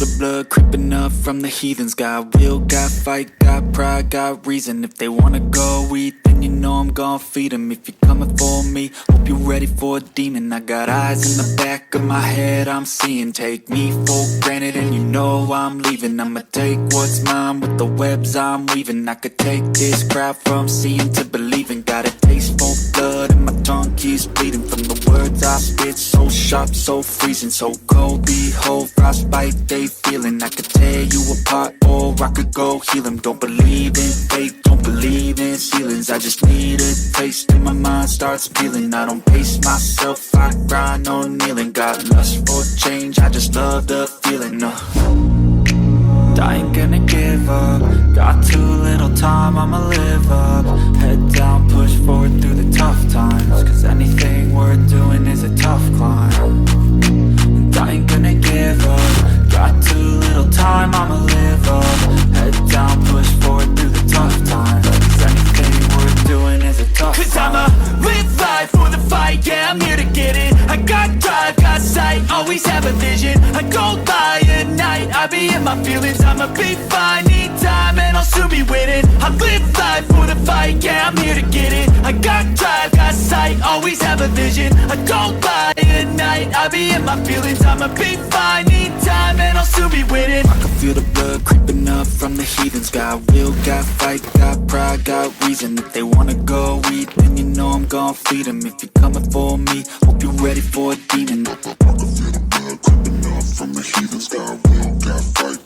the blood creeping up from the heathens. Got will, got fight, got pride, got reason. If they wanna go eat, then you know I'm gon' feed them. If you're coming for me, hope you're ready for a demon. I got eyes in the back of my head, I'm seeing. Take me for granted and you know I'm leaving. I'ma take what's mine with the webs I'm weaving. I could take this crowd from seeing to believing. Got a taste for blood and my tongue keeps bleeding. From the words I spit, so sharp, so freezing, so cold. Behold, frostbite they feeling. I could tear you apart or I could go heal them. Don't believe in fate, don't believe in ceilings. I just need a taste and my mind starts peeling. I don't pace myself, I grind on kneeling. Got lust for change, I just love the feeling. I ain't gonna give up. Got too little time, I'ma live up. Head down, push forward through the tough times. Cause anything worth doing is a tough climb. And I ain't gonna give up. Got too little time, I'ma live up. Head down, push forward through the tough times. Cause anything worth doing is a tough climb. Cause I'ma live life for the fight, yeah, I'm here to get it. I got drive, got sight, always have a vision. I go by at night, I be in my feelings. I'ma be fine, need time and I'll soon be winning. I live life for the fight, yeah, I'm here to get it. I got drive, got sight, always have a vision. I go by at night, I be in my feelings. I'ma be fine, need time and I'll soon be winning. I can feel the blood creeping up from the heathens. Got will, got fight, got pride, got reason. If they wanna go eat, then you know I'm gon' feed them. If you're coming for me, hope you're ready for a demon. I can feel the blood creeping up from the heathens. Got will, got fight,